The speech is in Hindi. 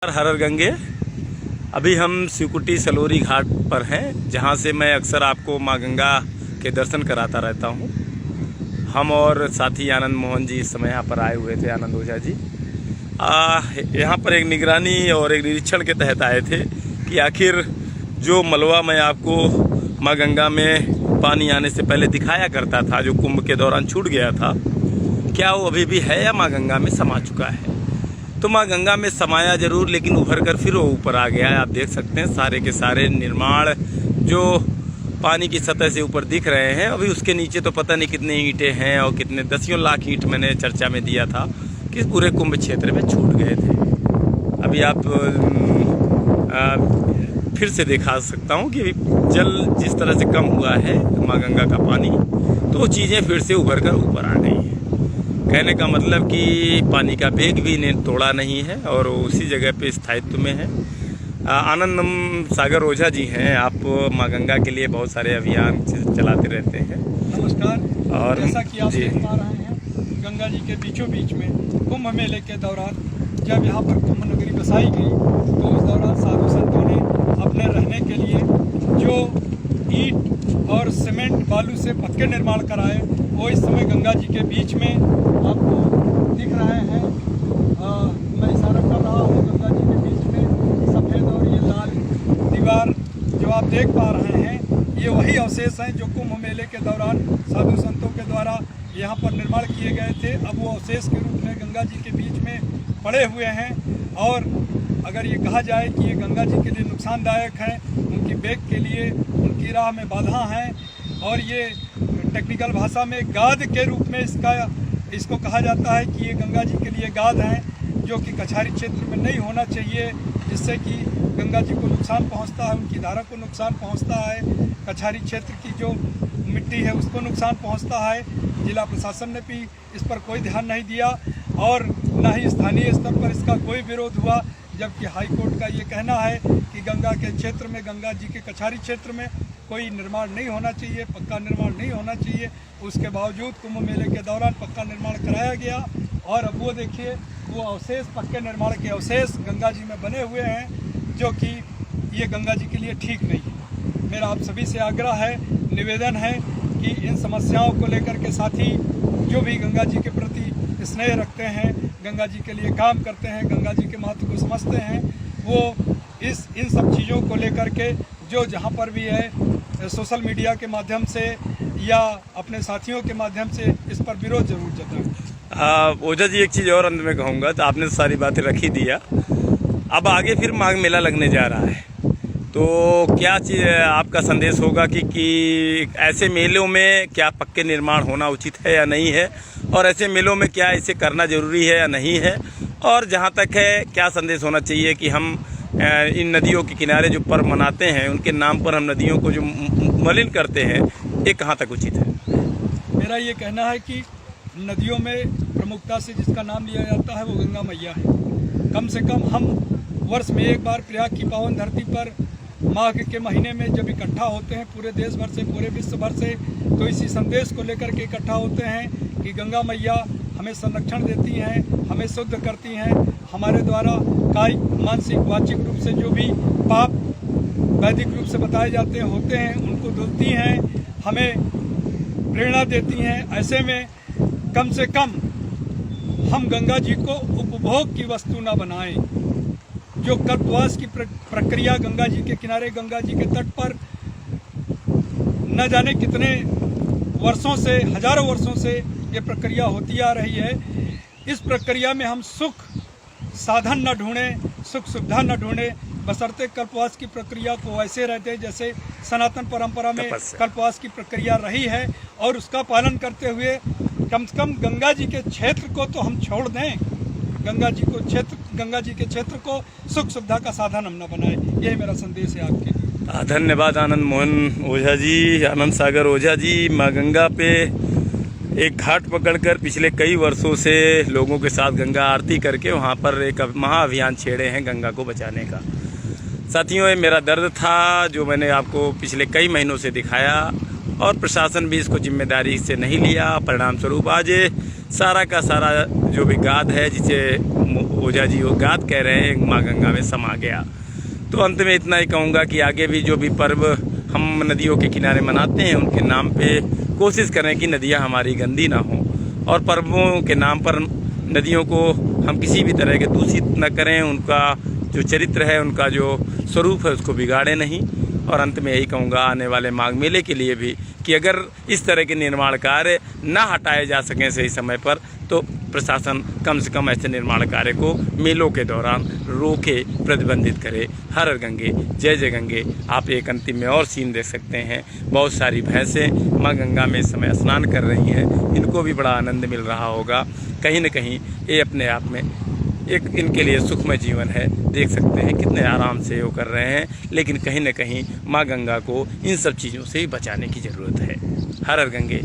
हर हर गंगे। अभी हम सिकुटी सलोरी घाट पर हैं, जहां से मैं अक्सर आपको माँ गंगा के दर्शन कराता रहता हूं। हम और साथी आनंद मोहन जी इस समय यहाँ पर आए हुए थे, आनंद ओझा जी। यहाँ पर एक निगरानी और एक निरीक्षण के तहत आए थे कि आखिर जो मलबा मैं आपको माँ गंगा में पानी आने से पहले दिखाया करता था, जो कुंभ के दौरान छूट गया था, क्या वो अभी भी है या माँ गंगा में समा चुका है। तो माँ गंगा में समाया जरूर, लेकिन उभर कर फिर वो ऊपर आ गया है। आप देख सकते हैं सारे के सारे निर्माण जो पानी की सतह से ऊपर दिख रहे हैं, अभी उसके नीचे तो पता नहीं कितने ईंटें हैं और कितने दसियों लाख ईंट मैंने चर्चा में दिया था कि पूरे कुंभ क्षेत्र में छूट गए थे। अभी आप फिर से दिखा सकता हूँ कि जल जिस तरह से कम हुआ है माँ गंगा का पानी, तो वो चीज़ें फिर से उभर कर ऊपर आ गई हैं। कहने का मतलब कि पानी का वेग भी तोड़ा नहीं है और उसी जगह पे स्थायित्व में है। आनंद सागर ओझा जी हैं, आप माँ गंगा के लिए बहुत सारे अभियान चलाते रहते हैं। नमस्कार। और जैसा कि आप देख पा रहे हैं, गंगा जी के बीचों बीच में कुंभ मेले के दौरान जब यहाँ पर कुंभ नगरी बसाई गई, तो उस दौरान साधु संतों ने अपने रहने के लिए जो ईंट और सीमेंट बालू से पक्के निर्माण कराए, वो इस समय गंगा जी के बीच में आपको दिख रहे हैं। मैं इशारा कर रहा हूँ, गंगा जी के बीच में सफ़ेद और ये लाल दीवार जो आप देख पा रहे हैं, ये वही अवशेष हैं जो कुंभ मेले के दौरान साधु संतों के द्वारा यहाँ पर निर्माण किए गए थे। अब वो अवशेष के रूप में गंगा जी के बीच में पड़े हुए हैं और अगर ये कहा जाए कि ये गंगा जी के लिए नुकसानदायक हैं, उनकी वेग के लिए, उनकी राह में बाधा हैं, और ये टेक्निकल भाषा में गाद के रूप में इसको कहा जाता है कि ये गंगा जी के लिए गाद हैं, जो कि कछारी क्षेत्र में नहीं होना चाहिए, जिससे कि गंगा जी को नुकसान पहुंचता है, उनकी धारा को नुकसान पहुंचता है, कछारी क्षेत्र की जो मिट्टी है उसको नुकसान पहुंचता है। जिला प्रशासन ने भी इस पर कोई ध्यान नहीं दिया और न ही स्थानीय स्तर पर इसका कोई विरोध हुआ, जबकि हाईकोर्ट का ये कहना है कि गंगा के क्षेत्र में, गंगा जी के कछारी क्षेत्र में कोई निर्माण नहीं होना चाहिए, पक्का निर्माण नहीं होना चाहिए। उसके बावजूद कुंभ मेले के दौरान पक्का निर्माण कराया गया और अब वो देखिए, वो अवशेष, पक्के निर्माण के अवशेष गंगा जी में बने हुए हैं, जो कि ये गंगा जी के लिए ठीक नहीं है। मेरा आप सभी से आग्रह है, निवेदन है कि इन समस्याओं को लेकर के साथी जो भी गंगा जी के प्रति स्नेह रखते हैं, गंगा जी के लिए काम करते हैं, गंगा जी के महत्व को समझते हैं, वो इन सब चीज़ों को लेकर के जो जहाँ पर भी है सोशल मीडिया के माध्यम से या अपने साथियों के माध्यम से इस पर विरोध जरूर जताएं। ओझा जी, एक चीज़ और अंत में कहूँगा, तो आपने सारी बातें रख ही दिया। अब आगे फिर माघ मेला लगने जा रहा है, तो क्या चीज़ आपका संदेश होगा कि ऐसे मेलों में क्या पक्के निर्माण होना उचित है या नहीं है, और ऐसे मेलों में क्या इसे करना ज़रूरी है या नहीं है, और जहाँ तक है क्या संदेश होना चाहिए कि हम इन नदियों के किनारे जो पर्व मनाते हैं, उनके नाम पर हम नदियों को जो मलिन करते हैं, ये कहाँ तक उचित है। मेरा ये कहना है कि नदियों में प्रमुखता से जिसका नाम लिया जाता है वो गंगा मैया है। कम से कम हम वर्ष में एक बार प्रयाग की पावन धरती पर माघ के महीने में जब इकट्ठा होते हैं, पूरे देश भर से, पूरे विश्व भर से, तो इसी संदेश को लेकर के इकट्ठा होते हैं कि गंगा मैया हमें संरक्षण देती हैं, हमें शुद्ध करती हैं, हमारे द्वारा कायिक, मानसिक, वाचिक रूप से जो भी पाप वैदिक रूप से बताए जाते हैं, होते हैं, उनको धुलती हैं, हमें प्रेरणा देती हैं। ऐसे में कम से कम हम गंगा जी को उपभोग की वस्तु न बनाएं। जो कल्पवास की प्रक्रिया गंगा जी के किनारे, गंगा जी के तट पर न जाने कितने वर्षों से, हजारों वर्षों से ये प्रक्रिया होती आ रही है। इस प्रक्रिया में हम सुख साधन न ढूंढें, सुख सुविधा न ढूंढें, बशर्ते कल्पवास की प्रक्रिया को वैसे रहते जैसे सनातन परंपरा में कल्पवास की प्रक्रिया रही है, और उसका पालन करते हुए कम से कम गंगा जी के क्षेत्र को तो हम छोड़ दें, गंगा जी के क्षेत्र को सुख सुविधा का साधन हम न बनाए। यही मेरा संदेश है आपके लिए। धन्यवाद आनंद मोहन ओझा जी, आनंद सागर ओझा जी। माँ गंगा पे एक घाट पकड़कर पिछले कई वर्षों से लोगों के साथ गंगा आरती करके वहाँ पर एक महाअभियान छेड़े हैं गंगा को बचाने का। साथियों, ये मेरा दर्द था जो मैंने आपको पिछले कई महीनों से दिखाया, और प्रशासन भी इसको जिम्मेदारी से नहीं लिया। परिणाम स्वरूप आज सारा का सारा जो भी गाद है, जिसे ओझा जी वो गाद कह रहे हैं, माँ गंगा में समा गया। तो अंत में इतना ही कहूँगा कि आगे भी जो भी पर्व हम नदियों के किनारे मनाते हैं, उनके नाम पे कोशिश करें कि नदियाँ हमारी गंदी ना हों, और पर्वों के नाम पर नदियों को हम किसी भी तरह के दूषित न करें, उनका जो चरित्र है, उनका जो स्वरूप है, उसको बिगाड़े नहीं। और अंत में यही कहूँगा आने वाले माघ मेले के लिए भी कि अगर इस तरह के निर्माण कार्य न हटाए जा सकें सही समय पर, तो प्रशासन कम से कम ऐसे निर्माण कार्य को मेलों के दौरान रोके, प्रतिबंधित करे। हर हर गंगे, जय जय गंगे। आप एक अंतिम में और सीन देख सकते हैं, बहुत सारी भैंसें माँ गंगा में इस समय स्नान कर रही हैं। इनको भी बड़ा आनंद मिल रहा होगा। कहीं न कहीं ये अपने आप में एक इनके लिए सुखमय जीवन है। देख सकते हैं कितने आराम से वो कर रहे हैं, लेकिन कहीं न कहीं माँ गंगा को इन सब चीज़ों से ही बचाने की ज़रूरत है। हर हर गंगे,